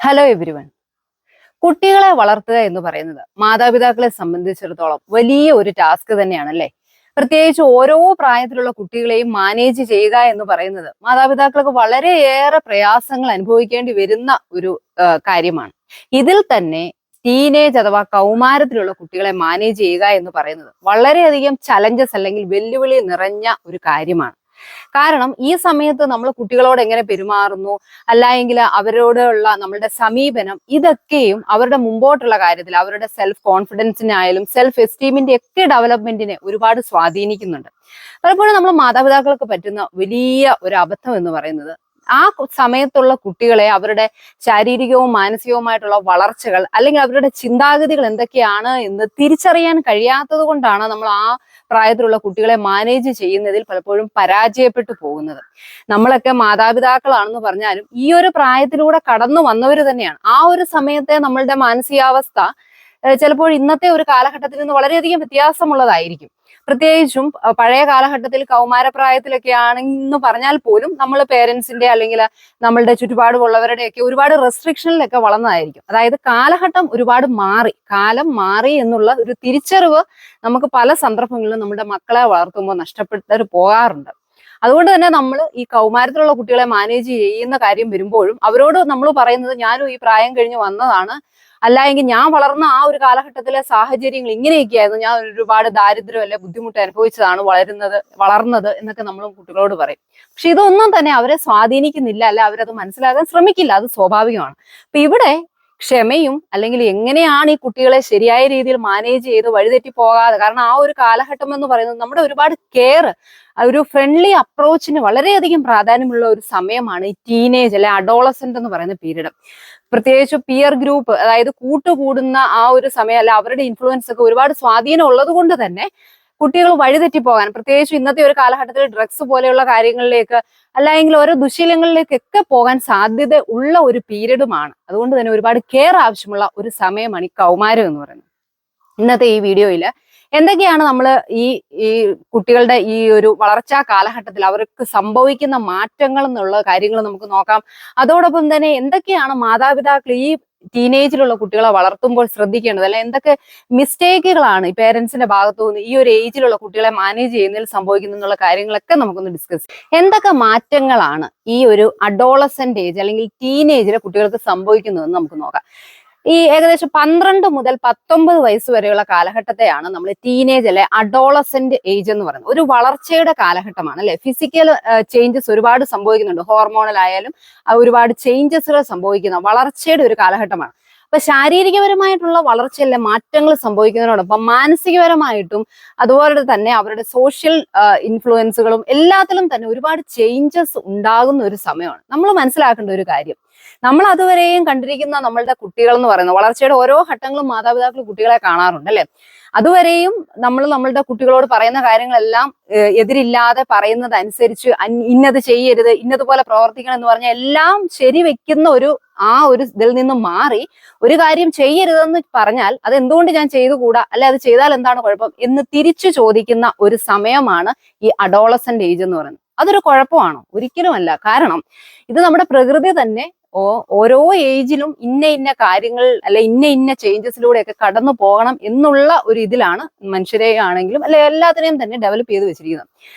Hello everyone. കുട്ടികളെ വളർത്തുക എന്ന് പറയുന്നത് മാതാപിതാക്കളെ സംബന്ധിച്ചിടത്തോളം വലിയ ഒരു ടാസ്ക് തന്നെയാണ് അല്ലേ. പ്രത്യേകിച്ച് ഓരോ പ്രായത്തിലുള്ള കുട്ടികളെയും മാനേജ് ചെയ്യുക എന്ന് പറയുന്നത് മാതാപിതാക്കൾക്ക് വളരെയേറെ പ്രയാസങ്ങൾ അനുഭവിക്കേണ്ടി വരുന്ന ഒരു കാര്യമാണ്. ഇതിൽ തന്നെ ടീനേജ് അഥവാ കൗമാരത്തിലുള്ള കുട്ടികളെ മാനേജ് ചെയ്യുക എന്ന് പറയുന്നത് വളരെയധികം ചലഞ്ചസ് അല്ലെങ്കിൽ വെല്ലുവിളി നിറഞ്ഞ ഒരു കാര്യമാണ്. കാരണം ഈ സമയത്ത് നമ്മൾ കുട്ടികളോട് എങ്ങനെ പെരുമാറുന്നു, അല്ലായെങ്കിൽ അവരോടുള്ള നമ്മളുടെ സമീപനം, ഇതൊക്കെയും അവരുടെ മുമ്പോട്ടുള്ള കാര്യത്തിൽ അവരുടെ സെൽഫ് കോൺഫിഡൻസിനായാലും സെൽഫ് എസ്റ്റീമിന്റെ ഒക്കെ ഡെവലപ്മെന്റിനെ ഒരുപാട് സ്വാധീനിക്കുന്നുണ്ട്. പലപ്പോഴും നമ്മൾ മാതാപിതാക്കൾക്ക് പറ്റുന്ന വലിയ ഒരു അബദ്ധം എന്ന് പറയുന്നത് ആ സമയത്തുള്ള കുട്ടികളെ അവരുടെ ശാരീരികവും മാനസികവുമായിട്ടുള്ള വളർച്ചകൾ അല്ലെങ്കിൽ അവരുടെ ചിന്താഗതികൾ എന്തൊക്കെയാണ് എന്ന് തിരിച്ചറിയാൻ കഴിയാത്തത് കൊണ്ടാണ് നമ്മൾ ആ പ്രായത്തിലുള്ള കുട്ടികളെ മാനേജ് ചെയ്യുന്നതിൽ പലപ്പോഴും പരാജയപ്പെട്ടു പോകുന്നത്. നമ്മളൊക്കെ മാതാപിതാക്കളാണെന്ന് പറഞ്ഞാലും ഈ ഒരു പ്രായത്തിലൂടെ കടന്നു വന്നവർ തന്നെയാണ്. ആ ഒരു സമയത്തെ നമ്മളുടെ മാനസികാവസ്ഥ ചിലപ്പോൾ ഇന്നത്തെ ഒരു കാലഘട്ടത്തിൽ നിന്ന് വളരെയധികം വ്യത്യാസമുള്ളതായിരിക്കും. പ്രത്യേകിച്ചും പഴയ കാലഘട്ടത്തിൽ കൗമാരപ്രായത്തിലൊക്കെ ആണെന്ന് പറഞ്ഞാൽ പോലും നമ്മൾ പേരൻസിന്റെ അല്ലെങ്കിൽ നമ്മളുടെ ചുറ്റുപാടുമുള്ളവരുടെയൊക്കെ ഒരുപാട് റെസ്ട്രിക്ഷനിലൊക്കെ വളർന്നതായിരിക്കും. അതായത് കാലഘട്ടം ഒരുപാട് മാറി, കാലം മാറി എന്നുള്ള ഒരു തിരിച്ചറിവ് നമുക്ക് പല സന്ദർഭങ്ങളിലും നമ്മുടെ മക്കളെ വളർത്തുമ്പോൾ നഷ്ടപ്പെട്ടു പോകാറുണ്ട്. അതുകൊണ്ട് തന്നെ നമ്മൾ ഈ കൗമാരത്തിലുള്ള കുട്ടികളെ മാനേജ് ചെയ്യുന്ന കാര്യം വരുമ്പോഴും അവരോട് നമ്മൾ പറയുന്നത് ഞാനും ഈ പ്രായം കഴിഞ്ഞ് വന്നതാണ്, അല്ല എങ്കിൽ ഞാൻ വളർന്ന ആ ഒരു കാലഘട്ടത്തിലെ സാഹചര്യങ്ങൾ ഇങ്ങനെയൊക്കെയായിരുന്നു, ഞാൻ ഒരുപാട് ദാരിദ്ര്യം അല്ലെ ബുദ്ധിമുട്ട് അനുഭവിച്ചതാണ് വളർന്നത് എന്നൊക്കെ നമ്മൾ കുട്ടികളോട് പറയും. പക്ഷെ ഇതൊന്നും തന്നെ അവരെ സ്വാധീനിക്കുന്നില്ല, അല്ല അവരത് മനസ്സിലാക്കാൻ ശ്രമിക്കില്ല. അത് സ്വാഭാവികമാണ്. അപ്പൊ ഇവിടെ ക്ഷമയും അല്ലെങ്കിൽ എങ്ങനെയാണ് ഈ കുട്ടികളെ ശരിയായ രീതിയിൽ മാനേജ് ചെയ്ത് വഴിതെറ്റി പോകാതെ, കാരണം ആ ഒരു കാലഘട്ടം എന്ന് പറയുന്നത് നമ്മുടെ ഒരുപാട് കെയർ, ഒരു ഫ്രണ്ട്ലി അപ്രോച്ചിന് വളരെയധികം പ്രാധാന്യമുള്ള ഒരു സമയമാണ് ഈ ടീനേജ് അല്ലെ അഡോളസെന്റ് എന്ന് പറയുന്ന പീരീഡ്. പ്രത്യേകിച്ച് പിയർ ഗ്രൂപ്പ്, അതായത് കൂട്ടുകൂടുന്ന ആ ഒരു സമയം അല്ല അവരുടെ ഇൻഫ്ലുവൻസ് ഒക്കെ ഒരുപാട് സ്വാധീനം ഉള്ളത് കൊണ്ട് തന്നെ കുട്ടികൾ വഴിതെറ്റി പോകാൻ, പ്രത്യേകിച്ച് ഇന്നത്തെ ഒരു കാലഘട്ടത്തിൽ ഡ്രഗ്സ് പോലെയുള്ള കാര്യങ്ങളിലേക്ക് അല്ലെങ്കിൽ ഓരോ ദുശീലങ്ങളിലേക്കൊക്കെ പോകാൻ സാധ്യത ഉള്ള ഒരു പീരീഡുമാണ്. അതുകൊണ്ട് തന്നെ ഒരുപാട് കെയർ ആവശ്യമുള്ള ഒരു സമയമാണ് ഈ കൗമാരം എന്ന് പറയുന്നത്. ഇന്നത്തെ ഈ വീഡിയോയിൽ എന്തൊക്കെയാണ് നമ്മൾ ഈ ഈ കുട്ടികളുടെ ഈ ഒരു വളർച്ചാ കാലഘട്ടത്തിൽ അവർക്ക് സംഭവിക്കുന്ന മാറ്റങ്ങൾ എന്നുള്ള കാര്യങ്ങൾ നമുക്ക് നോക്കാം. അതോടൊപ്പം തന്നെ എന്തൊക്കെയാണ് മാതാപിതാക്കൾ ഈ ടീനേജിലുള്ള കുട്ടികളെ വളർത്തുമ്പോൾ ശ്രദ്ധിക്കേണ്ടത്, അല്ലെ എന്തൊക്കെ മിസ്റ്റേക്കുകളാണ് ഈ പേരൻസിന്റെ ഭാഗത്തു നിന്ന് ഈ ഒരു ഏജിലുള്ള കുട്ടികളെ മാനേജ് ചെയ്യുന്നതിൽ സംഭവിക്കുന്നുള്ള കാര്യങ്ങളൊക്കെ നമുക്കൊന്ന് ഡിസ്കസ് ചെയ്യാം. എന്തൊക്കെ മാറ്റങ്ങളാണ് ഈ ഒരു അഡോളസെന്റ് ഏജ് അല്ലെങ്കിൽ ടീനേജിലെ കുട്ടികൾക്ക് സംഭവിക്കുന്നതെന്ന് നമുക്ക് നോക്കാം. ഈ ഏകദേശം 12 മുതൽ 19 വയസ്സ് വരെയുള്ള കാലഘട്ടത്തെയാണ് നമ്മൾ ടീനേജ് അല്ലെ അഡോളസെന്റ് ഏജ് എന്ന് പറയുന്നത്. ഒരു വളർച്ചയുടെ കാലഘട്ടമാണ് അല്ലെ. ഫിസിക്കൽ ചേഞ്ചസ് ഒരുപാട് സംഭവിക്കുന്നുണ്ട്, ഹോർമോണൽ ആയാലും ഒരുപാട് ചേഞ്ചസുകൾ സംഭവിക്കുന്ന വളർച്ചയുടെ ഒരു കാലഘട്ടമാണ്. അപ്പൊ ശാരീരികപരമായിട്ടുള്ള വളർച്ചയിലെ മാറ്റങ്ങൾ സംഭവിക്കുന്നതിനോടൊപ്പം മാനസികപരമായിട്ടും അതുപോലെ തന്നെ അവരുടെ സോഷ്യൽ ഇൻഫ്ലുവൻസുകളും എല്ലാത്തിലും തന്നെ ഒരുപാട് ചേഞ്ചസ് ഉണ്ടാകുന്ന ഒരു സമയമാണ്. നമ്മൾ മനസ്സിലാക്കേണ്ട ഒരു കാര്യം, നമ്മൾ അതുവരെയും കണ്ടിരിക്കുന്ന നമ്മളുടെ കുട്ടികൾ എന്ന് പറയുന്നത് വളർച്ചയുടെ ഓരോ ഘട്ടങ്ങളും മാതാപിതാക്കൾ കുട്ടികളെ കാണാറുണ്ട് അല്ലെ. അതുവരെയും നമ്മൾ നമ്മളുടെ കുട്ടികളോട് പറയുന്ന കാര്യങ്ങളെല്ലാം എതിരില്ലാതെ പറയുന്നത് അനുസരിച്ച് ഇന്നത് ചെയ്യരുത്, ഇന്നതുപോലെ പ്രവർത്തിക്കണം എന്ന് പറഞ്ഞാൽ എല്ലാം ശരിവെക്കുന്ന ആ ഒരു ഇതിൽ നിന്നും മാറി ഒരു കാര്യം ചെയ്യരുതെന്ന് പറഞ്ഞാൽ അത് എന്തുകൊണ്ട് ഞാൻ ചെയ്തുകൂടാ, അല്ലെ അത് ചെയ്താൽ എന്താണ് കുഴപ്പം എന്ന് തിരിച്ചു ചോദിക്കുന്ന ഒരു സമയമാണ് ഈ അഡോളസെന്റ് ഏജ് എന്ന് പറയുന്നത്. അതൊരു കുഴപ്പമാണോ? ഒരിക്കലുമല്ല. കാരണം ഇത് നമ്മുടെ പ്രകൃതി തന്നെ ഓരോ ഏജിലും ഇന്ന കാര്യങ്ങൾ അല്ലെ ഇന്ന ചേഞ്ചസിലൂടെയൊക്കെ കടന്നു പോകണം എന്നുള്ള ഒരു ഇതിലാണ് മനുഷ്യരെ ആണെങ്കിലും അല്ലെ എല്ലാത്തിനെയും തന്നെ ഡെവലപ്പ് ചെയ്ത് വെച്ചിരിക്കുന്നത്.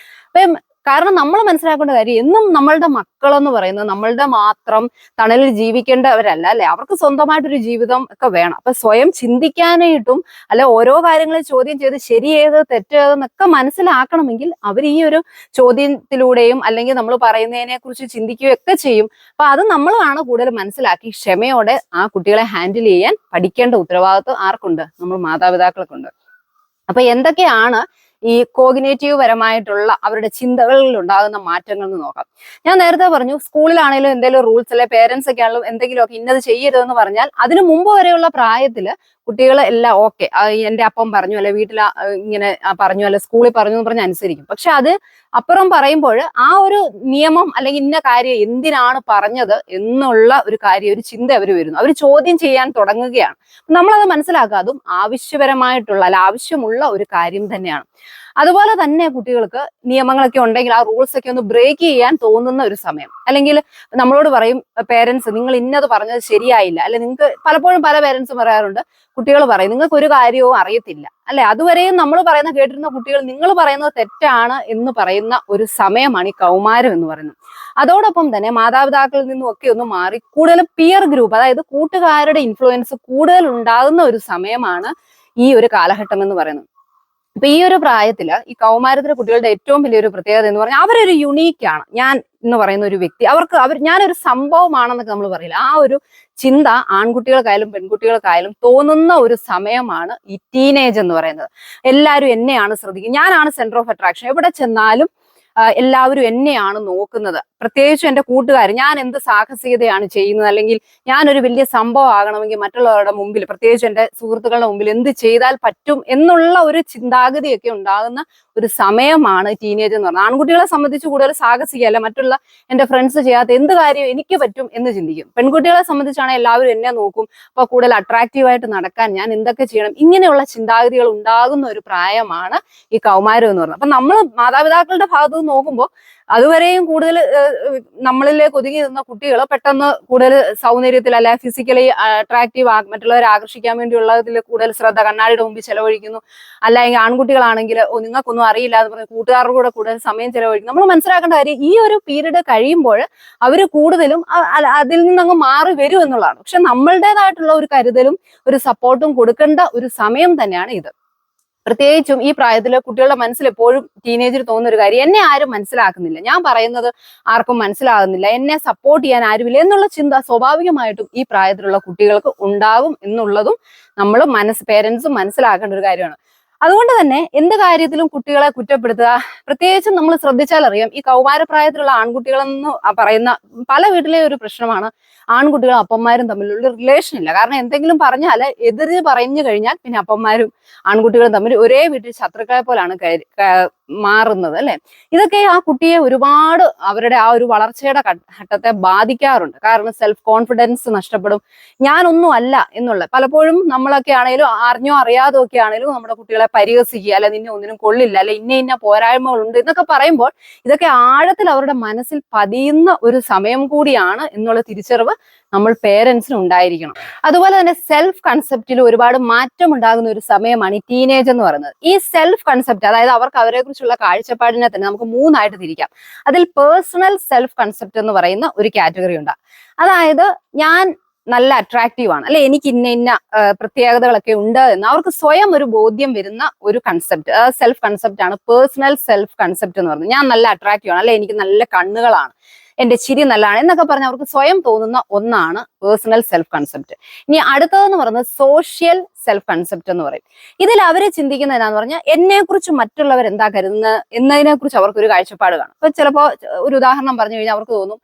അപ്പം കാരണം നമ്മൾ മനസ്സിലാക്കേണ്ട കാര്യം, എന്നും നമ്മളുടെ മക്കളെന്ന് പറയുന്നത് നമ്മളുടെ മാത്രം തണലിൽ ജീവിക്കേണ്ടവരല്ല അല്ലെ. അവർക്ക് സ്വന്തമായിട്ടൊരു ജീവിതം ഒക്കെ വേണം. അപ്പൊ സ്വയം ചിന്തിക്കാനായിട്ടും അല്ലെ ഓരോ കാര്യങ്ങളെ ചോദ്യം ചെയ്ത് ശരിയേത് തെറ്റേതെന്നൊക്കെ മനസ്സിലാക്കണമെങ്കിൽ അവർ ഈ ഒരു ചോദ്യത്തിലൂടെയും അല്ലെങ്കിൽ നമ്മൾ പറയുന്നതിനെ കുറിച്ച് ചിന്തിക്കുകയൊക്കെ ചെയ്യും. അപ്പൊ അത് നമ്മളാണ് കൂടുതൽ മനസ്സിലാക്കി ക്ഷമയോടെ ആ കുട്ടികളെ ഹാൻഡിൽ ചെയ്യാൻ പഠിക്കേണ്ട ഉത്തരവാദിത്വം ആർക്കുണ്ട്? നമ്മൾ മാതാപിതാക്കൾക്കുണ്ട്. അപ്പൊ എന്തൊക്കെയാണ് ഈ കോഗ്നേറ്റീവ് പരമായിട്ടുള്ള അവരുടെ ചിന്തകളിൽ ഉണ്ടാകുന്ന മാറ്റങ്ങൾ എന്ന് നോക്കാം. ഞാൻ നേരത്തെ പറഞ്ഞു, സ്കൂളിലാണെങ്കിലും എന്തെങ്കിലും റൂൾസ് അല്ലെ പേരൻസ് ഒക്കെ ആണെങ്കിലും എന്തെങ്കിലുമൊക്കെ ഇന്നത് ചെയ്യരുതെന്ന് പറഞ്ഞാൽ അതിനു മുമ്പ് വരെയുള്ള പ്രായത്തില് കുട്ടികൾ എല്ലാം ഓക്കെ, എന്റെ അപ്പം പറഞ്ഞു, അല്ലെ വീട്ടിൽ ഇങ്ങനെ പറഞ്ഞു, അല്ലെ സ്കൂളിൽ പറഞ്ഞു എന്ന് പറഞ്ഞ് അനുസരിക്കും. പക്ഷെ അത് അപ്പുറം പറയുമ്പോൾ ആ ഒരു നിയമം അല്ലെങ്കിൽ ഇന്ന കാര്യം എന്തിനാണ് പറഞ്ഞത് എന്നുള്ള ഒരു കാര്യം, ഒരു ചിന്ത അവർ വരുന്നു, അവർ ചോദ്യം ചെയ്യാൻ തുടങ്ങുകയാണ്. നമ്മളത് മനസ്സിലാക്കുക, അതും ആവശ്യപരമായിട്ടുള്ള അല്ല ആവശ്യമുള്ള ഒരു കാര്യം തന്നെയാണ്. അതുപോലെ തന്നെ കുട്ടികൾക്ക് നിയമങ്ങളൊക്കെ ഉണ്ടെങ്കിൽ ആ റൂൾസ് ഒക്കെ ഒന്ന് ബ്രേക്ക് ചെയ്യാൻ തോന്നുന്ന ഒരു സമയം, അല്ലെങ്കിൽ നമ്മളോട് പറയും പേരൻസ്, നിങ്ങൾ ഇന്നത് പറഞ്ഞത് ശരിയായില്ല, അല്ലെ നിങ്ങൾക്ക് പലപ്പോഴും പല പേരൻസും പറയാറുണ്ട്, കുട്ടികൾ പറയും നിങ്ങൾക്ക് ഒരു കാര്യവും അറിയത്തില്ല, അല്ലെ അതുവരെയും നമ്മൾ പറയുന്ന കേട്ടിരുന്ന കുട്ടികൾ നിങ്ങൾ പറയുന്നത് തെറ്റാണ് എന്ന് പറയുന്ന ഒരു സമയമാണ് ഈ കൗമാരം എന്ന് പറയുന്നത്. അതോടൊപ്പം തന്നെ മാതാപിതാക്കളിൽ നിന്നും ഒക്കെ ഒന്ന് മാറി കൂടുതൽ പിയർ ഗ്രൂപ്പ്, അതായത് കൂട്ടുകാരുടെ ഇൻഫ്ലുവൻസ് കൂടുതൽ ഉണ്ടാകുന്ന ഒരു സമയമാണ് ഈ ഒരു കാലഘട്ടം എന്ന് പറയുന്നത്. ഇപ്പൊ ഈ ഒരു പ്രായത്തില് ഈ കൗമാരത്തിലെ കുട്ടികളുടെ ഏറ്റവും വലിയൊരു പ്രത്യേകത എന്ന് പറഞ്ഞാൽ അവരൊരു യുണീക്കാണ്. ഞാൻ എന്ന് പറയുന്ന ഒരു വ്യക്തി, ഞാനൊരു സംഭവമാണെന്നൊക്കെ നമ്മൾ പറയില്ല, ആ ഒരു ചിന്ത ആൺകുട്ടികൾക്കായാലും പെൺകുട്ടികൾക്കായാലും തോന്നുന്ന ഒരു സമയമാണ് ഈ ടീനേജ് എന്ന് പറയുന്നത്. എല്ലാവരും എന്നെയാണ് ശ്രദ്ധിക്കുന്നത്, ഞാനാണ് സെന്റർ ഓഫ് അട്രാക്ഷൻ, എവിടെ ചെന്നാലും എല്ലാവരും എന്നെയാണ് നോക്കുന്നത്, പ്രത്യേകിച്ചും എൻ്റെ കൂട്ടുകാർ, ഞാൻ എന്ത് സാഹസികതയാണ് ചെയ്യുന്നത്, അല്ലെങ്കിൽ ഞാനൊരു വലിയ സംഭവം ആകണമെങ്കിൽ മറ്റുള്ളവരുടെ മുമ്പിൽ, പ്രത്യേകിച്ച് എൻ്റെ സുഹൃത്തുക്കളുടെ മുമ്പിൽ എന്ത് ചെയ്താൽ പറ്റും എന്നുള്ള ഒരു ചിന്താഗതിയൊക്കെ ഉണ്ടാകുന്ന ഒരു സമയമാണ് ടീനേജ് എന്ന് പറഞ്ഞാൽ. ആൺകുട്ടികളെ സംബന്ധിച്ച് കൂടുതൽ സാഹസികമല്ല, മറ്റുള്ള എൻ്റെ ഫ്രണ്ട്സ് ചെയ്യാത്ത എന്ത് കാര്യം എനിക്ക് പറ്റും എന്ന് ചിന്തിക്കും. പെൺകുട്ടികളെ സംബന്ധിച്ചാണെങ്കിൽ എല്ലാവരും എന്നെ നോക്കും, അപ്പൊ കൂടുതൽ അട്രാക്റ്റീവായിട്ട് നടക്കാൻ ഞാൻ എന്തൊക്കെ ചെയ്യണം, ഇങ്ങനെയുള്ള ചിന്താഗതികൾ ഉണ്ടാകുന്ന ഒരു പ്രായമാണ് ഈ കൗമാരം എന്ന് പറയുന്നത്. അപ്പൊ നമ്മൾ മാതാപിതാക്കളുടെ ഭാഗത്ത് നോക്കുമ്പോൾ അതുവരെയും കൂടുതൽ നമ്മളിലേക്ക് ഒതുങ്ങി നിന്ന കുട്ടികൾ പെട്ടെന്ന് കൂടുതൽ സൗന്ദര്യത്തിൽ അല്ല ഫിസിക്കലി അട്രാക്റ്റീവ് മറ്റുള്ളവരെ ആകർഷിക്കാൻ വേണ്ടിയുള്ളതിൽ കൂടുതൽ ശ്രദ്ധ കണ്ണാടിയുടെ മുമ്പിൽ ചെലവഴിക്കുന്നു. അല്ലെങ്കിൽ ആൺകുട്ടികളാണെങ്കിൽ നിങ്ങൾക്കൊന്നും അറിയില്ല എന്ന് പറഞ്ഞ് കൂട്ടുകാരുടെ കൂടെ കൂടുതൽ സമയം ചെലവഴിക്കും. നമ്മൾ മനസ്സിലാക്കേണ്ട കാര്യം, ഈ ഒരു പീരീഡ് കഴിയുമ്പോൾ അവർ കൂടുതലും അതിൽ നിന്നങ്ങ് മാറി വരും എന്നുള്ളതാണ്. പക്ഷെ നമ്മളുടേതായിട്ടുള്ള ഒരു കരുതലും ഒരു സപ്പോർട്ടും കൊടുക്കേണ്ട ഒരു സമയം തന്നെയാണ് ഇത്. പ്രത്യേകിച്ചും ഈ പ്രായത്തില് കുട്ടികളുടെ മനസ്സിൽ എപ്പോഴും ടീനേജിൽ തോന്നുന്ന ഒരു കാര്യം, എന്നെ ആരും മനസ്സിലാക്കുന്നില്ല, ഞാൻ പറയുന്നത് ആർക്കും മനസ്സിലാകുന്നില്ല, എന്നെ സപ്പോർട്ട് ചെയ്യാൻ ആരുമില്ല എന്നുള്ള ചിന്ത സ്വാഭാവികമായിട്ടും ഈ പ്രായത്തിലുള്ള കുട്ടികൾക്ക് ഉണ്ടാകും എന്നുള്ളതും നമ്മൾ പേരൻസും മനസ്സിലാക്കേണ്ട ഒരു കാര്യമാണ്. അതുകൊണ്ട് തന്നെ എന്ത് കാര്യത്തിലും കുട്ടികളെ കുറ്റപ്പെടുത്തുക, പ്രത്യേകിച്ചും നമ്മൾ ശ്രദ്ധിച്ചാൽ അറിയാം, ഈ കൗമാരപ്രായത്തിലുള്ള ആൺകുട്ടികളെന്ന് പറയുന്ന പല വീട്ടിലെ ഒരു പ്രശ്നമാണ് ആൺകുട്ടികളും അപ്പന്മാരും തമ്മിലുള്ള റിലേഷൻ ഇല്ല. കാരണം എന്തെങ്കിലും പറഞ്ഞാൽ എതിര് പറഞ്ഞു കഴിഞ്ഞാൽ പിന്നെ അപ്പന്മാരും ആൺകുട്ടികളും തമ്മിൽ ഒരേ വീട്ടിൽ ശത്രുക്കളെ പോലാണ് മാറുന്നത്, അല്ലെ. ഇതൊക്കെ ആ കുട്ടിയെ ഒരുപാട് അവരുടെ ആ ഒരു വളർച്ചയുടെ ഘട്ടത്തെ ബാധിക്കാറുണ്ട്. കാരണം സെൽഫ് കോൺഫിഡൻസ് നഷ്ടപ്പെടും, ഞാനൊന്നും അല്ല എന്നുള്ള. പലപ്പോഴും നമ്മളൊക്കെ ആണെങ്കിലും അറിഞ്ഞോ അറിയാതോ ഒക്കെ ആണെങ്കിലും നമ്മുടെ കുട്ടികളെ പരിഹസിക്കുക, അല്ലെ നിന്നെ ഒന്നിനും കൊള്ളില്ല, അല്ലെ ഇന്ന പോരായ്മകളുണ്ട് എന്നൊക്കെ പറയുമ്പോൾ ഇതൊക്കെ ആഴത്തിൽ അവരുടെ മനസ്സിൽ പതിയുന്ന ഒരു സമയം കൂടിയാണ് എന്നുള്ള തിരിച്ചറിവ് നമ്മൾ പേരൻസിന് ഉണ്ടായിരിക്കണം. അതുപോലെ തന്നെ സെൽഫ് കൺസെപ്റ്റിൽ ഒരുപാട് മാറ്റം ഉണ്ടാകുന്ന ഒരു സമയമാണ് ഈ ടീനേജ് എന്ന് പറയുന്നത്. ഈ സെൽഫ് കൺസെപ്റ്റ്, അതായത് അവർക്ക് അവരെ കുറിച്ചുള്ള കാഴ്ചപ്പാടിനെ തന്നെ നമുക്ക് മൂന്നായിട്ട് തിരിക്കാം. അതിൽ പേഴ്സണൽ സെൽഫ് കൺസെപ്റ്റ് എന്ന് പറയുന്ന ഒരു കാറ്റഗറി ഉണ്ട്. അതായത് ഞാൻ നല്ല അട്രാക്റ്റീവ് ആണ്, അല്ലെ എനിക്ക് ഇന്ന പ്രത്യേകതകളൊക്കെ ഉണ്ട് എന്ന് അവർക്ക് സ്വയം ഒരു ബോധ്യം വരുന്ന ഒരു കൺസെപ്റ്റ്, സെൽഫ് കൺസെപ്റ്റ് ആണ് പേഴ്സണൽ സെൽഫ് കൺസെപ്റ്റ് എന്ന് പറയുന്നത്. ഞാൻ നല്ല അട്രാക്റ്റീവ് ആണ്, അല്ലെ എനിക്ക് നല്ല കണ്ണുകളാണ്, എന്റെ ചിരി നല്ലതാണ് എന്നൊക്കെ പറഞ്ഞ് അവർക്ക് സ്വയം തോന്നുന്ന ഒന്നാണ് പേഴ്സണൽ സെൽഫ് കൺസെപ്റ്റ്. ഇനി അടുത്തതെന്ന് പറയുന്നത് സോഷ്യൽ സെൽഫ് കൺസെപ്റ്റ് എന്ന് പറയും. ഇതിൽ അവര് ചിന്തിക്കുന്നത് എന്താന്ന് പറഞ്ഞാൽ എന്നെ കുറിച്ച് മറ്റുള്ളവർ എന്താ കരുതുന്നത് എന്നതിനെ കുറിച്ച് അവർക്കൊരു കാഴ്ചപ്പാട് കാണും. ഇപ്പൊ ചിലപ്പോ ഒരു ഉദാഹരണം പറഞ്ഞു കഴിഞ്ഞാൽ അവർക്ക് തോന്നും,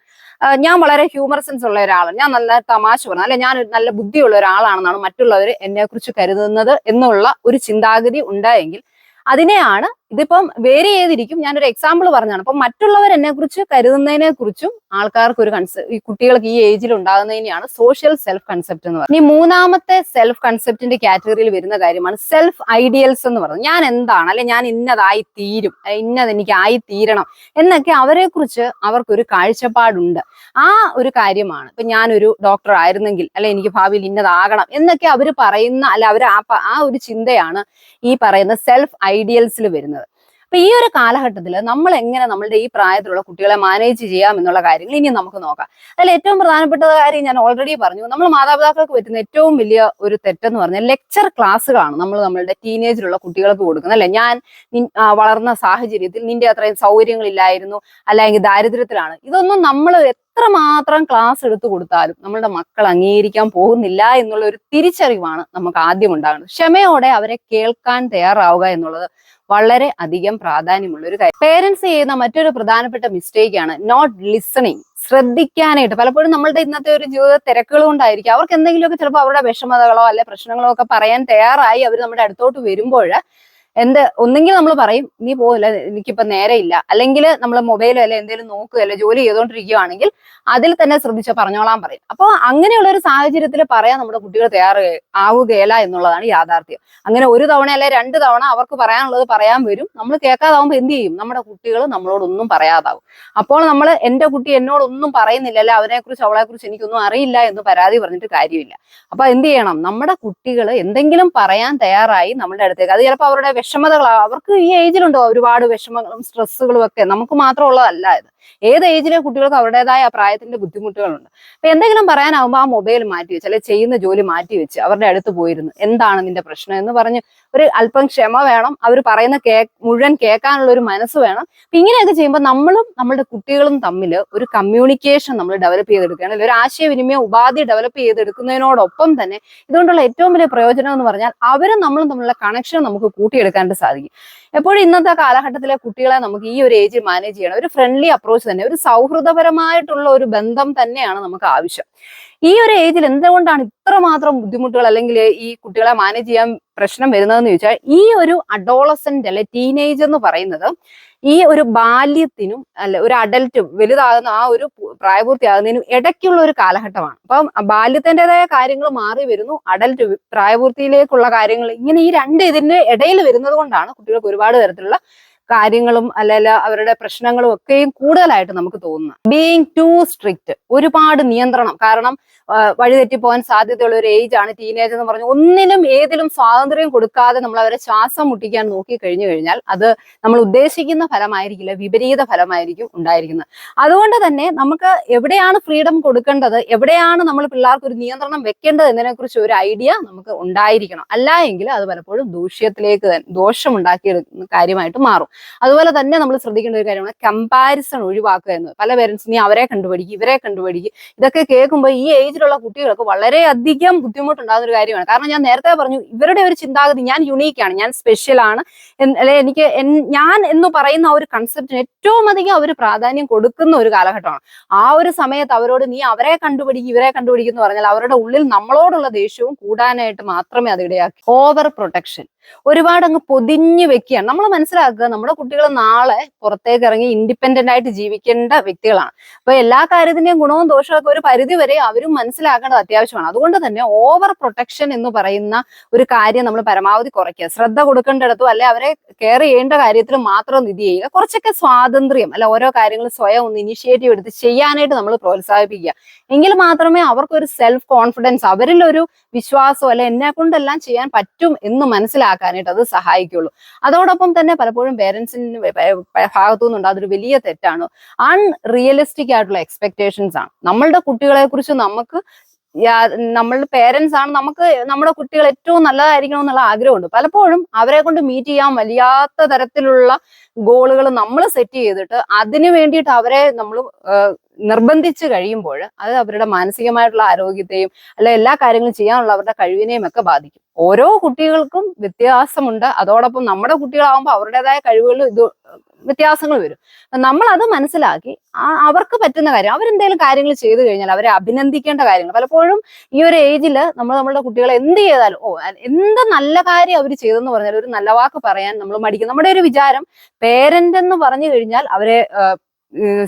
ഞാൻ വളരെ ഹ്യൂമർ സെൻസ് ഉള്ള ഒരാളാണ്, ഞാൻ നല്ല തമാശ പറഞ്ഞു, അല്ലെ ഞാൻ നല്ല ബുദ്ധിയുള്ള ഒരാളാണെന്നാണ് മറ്റുള്ളവർ എന്നെ കുറിച്ച് കരുതുന്നത് എന്നുള്ള ഒരു ചിന്താഗതി ഉണ്ടായെങ്കിൽ അതിനെയാണ്, ഇതിപ്പം വേരി ചെയ്തിരിക്കും, ഞാനൊരു എക്സാമ്പിൾ പറഞ്ഞാണ്. അപ്പൊ മറ്റുള്ളവർ എന്നെ കുറിച്ച് കരുതുന്നതിനെ കുറിച്ചും ആൾക്കാർക്ക് ഒരു ഈ കുട്ടികൾക്ക് ഈ ഏജിൽ ഉണ്ടാകുന്നതിനെയാണ് സോഷ്യൽ സെൽഫ് കൺസെപ്റ്റ് എന്ന് പറയുന്നത്. ഇനി മൂന്നാമത്തെ സെൽഫ് കൺസെപ്റ്റിന്റെ കാറ്റഗറിയിൽ വരുന്ന കാര്യമാണ് സെൽഫ് ഐഡിയൽസ് എന്ന് പറയുന്നത്. ഞാൻ എന്താണ്, അല്ലെ ഞാൻ ഇന്നതായി തീരും, ഇന്നത് എനിക്ക് ആയി തീരണം എന്നൊക്കെ അവരെ കുറിച്ച് അവർക്കൊരു കാഴ്ചപ്പാടുണ്ട്. ആ ഒരു കാര്യമാണ്, ഇപ്പൊ ഞാനൊരു ഡോക്ടർ ആയിരുന്നെങ്കിൽ, അല്ലെ എനിക്ക് ഭാവിയിൽ ഇന്നതാകണം എന്നൊക്കെ അവർ പറയുന്ന, അല്ലെ അവർ ആ ഒരു ചിന്തയാണ് ഈ പറയുന്ന സെൽഫ് ഐഡിയൽസിൽ വരുന്നത്. അപ്പൊ ഈ ഒരു കാലഘട്ടത്തിൽ നമ്മൾ എങ്ങനെ നമ്മളുടെ ഈ പ്രായത്തിലുള്ള കുട്ടികളെ മാനേജ് ചെയ്യാം എന്നുള്ള കാര്യങ്ങൾ ഇനി നമുക്ക് നോക്കാം. അതിൽ ഏറ്റവും പ്രധാനപ്പെട്ട കാര്യം ഞാൻ ഓൾറെഡി പറഞ്ഞു, നമ്മൾ മാതാപിതാക്കൾക്ക് പറ്റുന്ന ഏറ്റവും വലിയ ഒരു തെറ്റെന്ന് പറഞ്ഞാൽ ലെക്ചർ ക്ലാസ്സുകളാണ് നമ്മൾ നമ്മളുടെ ടീനേജിലുള്ള കുട്ടികൾക്ക് കൊടുക്കുന്നത്, അല്ലെ. ഞാൻ വളർന്ന സാഹചര്യത്തിൽ നിന്റെ അത്രയും സൗകര്യങ്ങളില്ലായിരുന്നു, അല്ലെങ്കിൽ ദാരിദ്ര്യത്തിലാണ്, ഇതൊന്നും നമ്മൾ എത്രമാത്രം ക്ലാസ് എടുത്തു കൊടുത്താലും നമ്മളുടെ മക്കൾ അംഗീകരിക്കാൻ പോകുന്നില്ല എന്നുള്ള ഒരു തിരിച്ചറിവാണ് നമുക്ക് ആദ്യം ഉണ്ടാകുന്നത്. ക്ഷമയോടെ അവരെ കേൾക്കാൻ തയ്യാറാവുക എന്നുള്ളത് വളരെ അധികം പ്രാധാന്യമുള്ള ഒരു കാര്യം. പേരൻസ് ചെയ്യുന്ന മറ്റൊരു പ്രധാനപ്പെട്ട മിസ്റ്റേക്കാണ് നോട്ട് ലിസണിങ്. ശ്രദ്ധിക്കാനായിട്ട് പലപ്പോഴും നമ്മളുടെ ഇന്നത്തെ ഒരു ജീവിത തിരക്കുകൾ കൊണ്ടായിരിക്കും അവർക്ക് എന്തെങ്കിലുമൊക്കെ ചിലപ്പോൾ അവരുടെ വിഷമതകളോ അല്ലെ പ്രശ്നങ്ങളോ ഒക്കെ പറയാൻ തയ്യാറായി അവർ നമ്മുടെ അടുത്തോട്ട് വരുമ്പോൾ ഒന്നെങ്കിൽ നമ്മൾ പറയും നീ പോകില്ല, എനിക്കിപ്പോ നേരെയില്ല, അല്ലെങ്കിൽ നമ്മൾ മൊബൈലോ അല്ലെ എന്തെങ്കിലും നോക്കുകയല്ല ജോലി ചെയ്തുകൊണ്ടിരിക്കുകയാണെങ്കിൽ അതിൽ തന്നെ ശ്രദ്ധിച്ച പറഞ്ഞോളാൻ പറയും. അപ്പോൾ അങ്ങനെയുള്ള ഒരു സാഹചര്യത്തിൽ പറയാൻ നമ്മുടെ കുട്ടികൾ ആവുകയില്ല എന്നുള്ളതാണ് യാഥാർത്ഥ്യം. അങ്ങനെ ഒരു തവണ അല്ലെ 2 തവണ അവർക്ക് പറയാനുള്ളത് പറയാൻ വരും. നമ്മൾ കേൾക്കാതാവുമ്പോൾ എന്ത് ചെയ്യും? നമ്മുടെ കുട്ടികൾ നമ്മളോടൊന്നും പറയാതാവും. അപ്പോൾ നമ്മൾ എന്റെ കുട്ടി എന്നോടൊന്നും പറയുന്നില്ല, അല്ലെ അവനെക്കുറിച്ച് അവളെക്കുറിച്ച് എനിക്കൊന്നും അറിയില്ല എന്ന് പരാതി പറഞ്ഞിട്ട് കാര്യമില്ല. അപ്പൊ എന്ത് ചെയ്യണം? നമ്മുടെ കുട്ടികൾ എന്തെങ്കിലും പറയാൻ തയ്യാറായി നമ്മുടെ അടുത്തേക്ക്, അത് ചിലപ്പോൾ അവരുടെ വിഷമതകളാണ്, അവർക്ക് ഈ ഏജിലുണ്ടോ ഒരുപാട് വിഷമങ്ങളും സ്ട്രെസ്സുകളും ഒക്കെ, നമുക്ക് മാത്രമുള്ളതല്ല ഇത്. ഏത് ഏജിലെ കുട്ടികൾക്ക് അവരുടേതായ പ്രായത്തിന്റെ ബുദ്ധിമുട്ടുകളുണ്ട്. അപ്പൊ എന്തെങ്കിലും പറയാനാവുമ്പോൾ ആ മൊബൈൽ മാറ്റി വെച്ച് അല്ലെ ചെയ്യുന്ന ജോലി മാറ്റി വെച്ച് അവരുടെ അടുത്ത് പോയിരുന്നു എന്താണ് നിന്റെ പ്രശ്നം എന്ന് പറഞ്ഞ് ഒരു അല്പം ക്ഷമ വേണം. അവർ പറയുന്ന മുഴുവൻ കേൾക്കാനുള്ള ഒരു മനസ്സ് വേണം. അപ്പൊ ഇങ്ങനെയൊക്കെ ചെയ്യുമ്പോൾ നമ്മളും നമ്മുടെ കുട്ടികളും തമ്മിൽ ഒരു കമ്മ്യൂണിക്കേഷൻ നമ്മൾ ഡെവലപ്പ് ചെയ്തെടുക്കുകയാണ്, ഒരു ആശയവിനിമയ ഉപാധി ഡെവലപ്പ് ചെയ്തെടുക്കുന്നതിനോടൊപ്പം തന്നെ ഇതുകൊണ്ടുള്ള ഏറ്റവും വലിയ പ്രയോജനം എന്ന് പറഞ്ഞാൽ അവരും നമ്മളും തമ്മിലുള്ള കണക്ഷൻ നമുക്ക് കൂട്ടിയെടുക്കാനായിട്ട് സാധിക്കും. എപ്പോഴും ഇന്നത്തെ കാലഘട്ടത്തിലെ കുട്ടികളെ നമുക്ക് ഈ ഒരു ഏജിൽ മാനേജ് ചെയ്യണം. ഒരു ഫ്രണ്ട്ലി അപ്രോച്ച് തന്നെ, ഒരു സൗഹൃദപരമായിട്ടുള്ള ഒരു ബന്ധം തന്നെയാണ് നമുക്ക് ആവശ്യം. ഈ ഒരു ഏജിൽ എന്തുകൊണ്ടാണ് ഇത്രമാത്രം ബുദ്ധിമുട്ടുകൾ അല്ലെങ്കിൽ ഈ കുട്ടികളെ മാനേജ് ചെയ്യാൻ പ്രശ്നം വരുന്നതെന്ന് ചോദിച്ചാൽ ഈ ഒരു അഡോളസെന്റ് അല്ലെ ടീനേജ് എന്ന് പറയുന്നത് ഈ ഒരു ബാല്യത്തിനും അല്ലെ ഒരു അഡൽറ്റ് വലുതാകുന്ന ആ ഒരു പ്രായപൂർത്തിയാകുന്നതിനും ഇടയ്ക്കുള്ള ഒരു കാലഘട്ടമാണ്. അപ്പം ബാല്യത്തിൻ്റെതായ കാര്യങ്ങൾ മാറി വരുന്നു, അഡൽറ്റ് പ്രായപൂർത്തിയിലേക്കുള്ള കാര്യങ്ങൾ, ഇങ്ങനെ ഈ ഇതിന്റെ ഇടയിൽ വരുന്നത് കൊണ്ടാണ് കുട്ടികൾക്ക് ഒരുപാട് തരത്തിലുള്ള കാര്യങ്ങളും അല്ലല്ല അവരുടെ പ്രശ്നങ്ങളും ഒക്കെയും കൂടുതലായിട്ട് നമുക്ക് തോന്നുന്നത്. ബീയിങ് ടു സ്ട്രിക്റ്റ്, ഒരുപാട് നിയന്ത്രണം. കാരണം വഴിതെറ്റിപ്പോകാൻ സാധ്യതയുള്ള ഒരു ഏജ് ആണ് ടീനേജ് എന്ന് പറഞ്ഞു. ഒന്നിനും ഏതിലും സ്വാതന്ത്ര്യം കൊടുക്കാതെ നമ്മൾ അവരെ ശ്വാസം മുട്ടിക്കാൻ നോക്കി കഴിഞ്ഞു കഴിഞ്ഞാൽ അത് നമ്മൾ ഉദ്ദേശിക്കുന്ന ഫലമായിരിക്കില്ല, വിപരീത ഫലമായിരിക്കും ഉണ്ടായിരിക്കുന്നത്. അതുകൊണ്ട് തന്നെ നമുക്ക് എവിടെയാണ് ഫ്രീഡം കൊടുക്കേണ്ടത്, എവിടെയാണ് നമ്മൾ പിള്ളേർക്ക് ഒരു നിയന്ത്രണം വെക്കേണ്ടത് എന്നതിനെ കുറിച്ച് ഒരു ഐഡിയ നമുക്ക് ഉണ്ടായിരിക്കണം. അല്ല എങ്കിൽ അത് പലപ്പോഴും ദോഷമുണ്ടാക്കിയെടുക്കുന്ന കാര്യമായിട്ട് മാറും. അതുപോലെ തന്നെ നമ്മൾ ശ്രദ്ധിക്കേണ്ട ഒരു കാര്യമാണ് കമ്പാരിസൺ ഒഴിവാക്കുക എന്നത്. പല പേരൻസ് നീ അവരെ കണ്ടുപിടിക്കും ഇവരെ കണ്ടുപിടിക്കും, ഇതൊക്കെ കേൾക്കുമ്പോൾ ഈ ഏജിലുള്ള കുട്ടികൾക്ക് വളരെയധികം ബുദ്ധിമുട്ടുണ്ടാകുന്ന ഒരു കാര്യമാണ്. കാരണം ഞാൻ നേരത്തെ പറഞ്ഞു ഇവരുടെ ഒരു ചിന്താഗതി ഞാൻ യുണീക്കാണ്, ഞാൻ സ്പെഷ്യൽ ആണ്, അല്ലെ ഞാൻ എന്ന് പറയുന്ന ഒരു കൺസെപ്റ്റിന് ഏറ്റവും അധികം അവർ പ്രാധാന്യം കൊടുക്കുന്ന ഒരു കാലഘട്ടമാണ്. ആ ഒരു സമയത്ത് അവരോട് നീ അവരെ കണ്ടുപിടിക്കും ഇവരെ കണ്ടുപിടിക്കും എന്ന് പറഞ്ഞാൽ അവരുടെ ഉള്ളിൽ നമ്മളോടുള്ള ദേഷ്യവും കൂടാനായിട്ട് മാത്രമേ അത് ഇടയാക്കി. ഓവർ പ്രൊട്ടക്ഷൻ, ഒരുപാട് അങ്ങ് പൊതിഞ്ഞു വെക്കുകയാണ്. നമ്മൾ മനസ്സിലാക്കുക നമ്മുടെ കുട്ടികൾ നാളെ പുറത്തേക്ക് ഇറങ്ങി ഇൻഡിപെൻഡന്റ് ആയിട്ട് ജീവിക്കേണ്ട വ്യക്തികളാണ്. അപ്പൊ എല്ലാ കാര്യത്തിന്റെയും ഗുണവും ദോഷവും ഒക്കെ ഒരു പരിധി വരെ അവരും മനസ്സിലാക്കേണ്ടത് അത്യാവശ്യമാണ്. അതുകൊണ്ട് തന്നെ ഓവർ പ്രൊട്ടക്ഷൻ എന്ന് പറയുന്ന ഒരു കാര്യം നമ്മൾ പരമാവധി കുറയ്ക്കുക. ശ്രദ്ധ കൊടുക്കേണ്ടിടത്തും അല്ലെ അവരെ കെയർ ചെയ്യേണ്ട കാര്യത്തിൽ മാത്രം ഇത് ചെയ്യുക. കുറച്ചൊക്കെ സ്വാതന്ത്ര്യം അല്ല ഓരോ കാര്യങ്ങൾ സ്വയം ഒന്ന് ഇനിഷ്യേറ്റീവ് എടുത്ത് ചെയ്യാനായിട്ട് നമ്മൾ പ്രോത്സാഹിപ്പിക്കുക. എങ്കിൽ മാത്രമേ അവർക്കൊരു സെൽഫ് കോൺഫിഡൻസ്, അവരിലൊരു വിശ്വാസം അല്ലെ എന്നെ കൊണ്ടെല്ലാം ചെയ്യാൻ പറ്റും എന്ന് മനസ്സിലാക്കാനായിട്ട് അത് സഹായിക്കുള്ളൂ. അതോടൊപ്പം തന്നെ പലപ്പോഴും പേരൻസിന് ഭാഗത്തു നിന്നുണ്ട് അതൊരു വലിയ തെറ്റാണ്, അൺറിയലിസ്റ്റിക് ആയിട്ടുള്ള എക്സ്പെക്ടേഷൻസ് ആണ്. നമ്മളുടെ കുട്ടികളെ കുറിച്ച് നമ്മളുടെ പേരൻസ് ആണ്, നമുക്ക് നമ്മുടെ കുട്ടികൾ ഏറ്റവും നല്ലതായിരിക്കണം എന്നുള്ള ആഗ്രഹമുണ്ട്. പലപ്പോഴും അവരെ കൊണ്ട് മീറ്റ് ചെയ്യാൻ വല്ലാത്ത തരത്തിലുള്ള ഗോളുകൾ നമ്മൾ സെറ്റ് ചെയ്തിട്ട് അതിനു വേണ്ടിയിട്ട് അവരെ നമ്മൾ നിർബന്ധിച്ച് കഴിയുമ്പോൾ അത് അവരുടെ മാനസികമായിട്ടുള്ള ആരോഗ്യത്തെയും അല്ലെ എല്ലാ കാര്യങ്ങളും ചെയ്യാനുള്ള അവരുടെ കഴിവിനെയും ഒക്കെ ബാധിക്കും. ഓരോ കുട്ടികൾക്കും വ്യത്യാസമുണ്ട്. അതോടൊപ്പം നമ്മുടെ കുട്ടികളാവുമ്പോൾ അവരുടേതായ കഴിവുകളിൽ വ്യത്യാസങ്ങൾ വരും. നമ്മൾ അത് മനസ്സിലാക്കി അവർക്ക് പറ്റുന്ന കാര്യം, അവരെന്തെങ്കിലും കാര്യങ്ങൾ ചെയ്തു കഴിഞ്ഞാൽ അവരെ അഭിനന്ദിക്കേണ്ട കാര്യങ്ങൾ. പലപ്പോഴും ഈ ഒരു ഏജിൽ നമ്മളുടെ കുട്ടികളെ എന്ത് ചെയ്താലും എന്ത് നല്ല കാര്യം അവർ ചെയ്തെന്ന് പറഞ്ഞാൽ ഒരു നല്ല വാക്ക് പറയാൻ നമ്മൾ മടിക്കും. നമ്മുടെ ഒരു വിചാരം പേരന്റ് എന്ന് പറഞ്ഞു കഴിഞ്ഞാൽ അവരെ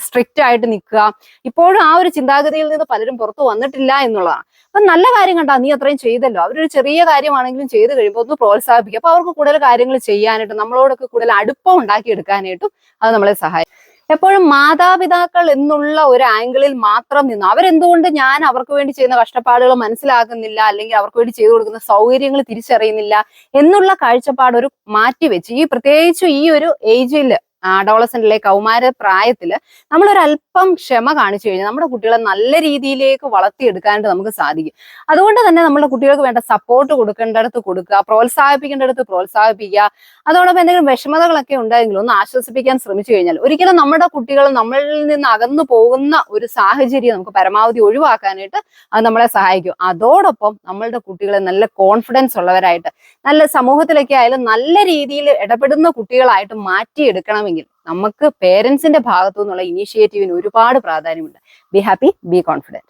സ്ട്രിക്റ്റ് ആയിട്ട് നിൽക്കുക. ഇപ്പോഴും ആ ഒരു ചിന്താഗതിയിൽ നിന്ന് പലരും പുറത്തു വന്നിട്ടില്ല എന്നുള്ളതാണ്. അപ്പൊ നല്ല കാര്യം കണ്ടാ നീ അത്രയും ചെയ്തല്ലോ, അവരൊരു ചെറിയ കാര്യമാണെങ്കിലും ചെയ്ത് കഴിയുമ്പോൾ ഒന്ന് പ്രോത്സാഹിപ്പിക്കുക. അപ്പൊ അവർക്ക് കൂടുതൽ കാര്യങ്ങൾ ചെയ്യാനായിട്ടും നമ്മളോടൊക്കെ കൂടുതൽ അടുപ്പം ഉണ്ടാക്കിയെടുക്കാനായിട്ടും അത് നമ്മളെ സഹായിക്കും. എപ്പോഴും മാതാപിതാക്കൾ എന്നുള്ള ഒരു ആംഗിളിൽ മാത്രം നിന്ന് അവരെന്തുകൊണ്ട് ഞാൻ അവർക്ക് വേണ്ടി ചെയ്യുന്ന കഷ്ടപ്പാടുകൾ മനസ്സിലാക്കുന്നില്ല, അല്ലെങ്കിൽ അവർക്ക് വേണ്ടി ചെയ്തു കൊടുക്കുന്ന സൗകര്യങ്ങൾ തിരിച്ചറിയുന്നില്ല എന്നുള്ള കാഴ്ചപ്പാട് ഒരു മാറ്റിവെച്ച് പ്രത്യേകിച്ച് ഈ ഒരു ഏജിൽ അഡോളസെന്റിലെ കൗമാര പ്രായത്തിൽ നമ്മളൊരല്പം ക്ഷമ കാണിച്ചു കഴിഞ്ഞാൽ നമ്മുടെ കുട്ടികളെ നല്ല രീതിയിലേക്ക് വളർത്തിയെടുക്കാനായിട്ട് നമുക്ക് സാധിക്കും. അതുകൊണ്ട് തന്നെ നമ്മുടെ കുട്ടികൾക്ക് വേണ്ട സപ്പോർട്ട് കൊടുക്കേണ്ടടുത്ത് കൊടുക്കുക, പ്രോത്സാഹിപ്പിക്കേണ്ടടുത്ത് പ്രോത്സാഹിപ്പിക്കുക. അതോടൊപ്പം എന്തെങ്കിലും വിഷമതകളൊക്കെ ഉണ്ടെങ്കിലും ഒന്ന് ആശ്വസിപ്പിക്കാൻ ശ്രമിച്ചു കഴിഞ്ഞാൽ ഒരിക്കലും നമ്മുടെ കുട്ടികൾ നമ്മളിൽ നിന്ന് അകന്നു പോകുന്ന ഒരു സാഹചര്യം നമുക്ക് പരമാവധി ഒഴിവാക്കാനായിട്ട് അത് നമ്മളെ സഹായിക്കും. അതോടൊപ്പം നമ്മളുടെ കുട്ടികളെ നല്ല കോൺഫിഡൻസ് ഉള്ളവരായിട്ട്, നല്ല സമൂഹത്തിലൊക്കെ ആയാലും നല്ല രീതിയിൽ ഇടപെടുന്ന കുട്ടികളായിട്ട് മാറ്റിയെടുക്കണമെങ്കിൽ നമുക്ക് പേരൻസിന്റെ ഭാഗത്തു നിന്നുള്ള ഇനീഷ്യേറ്റീവിന് ഒരുപാട് പ്രാധാന്യമുണ്ട്. Be happy, be confident.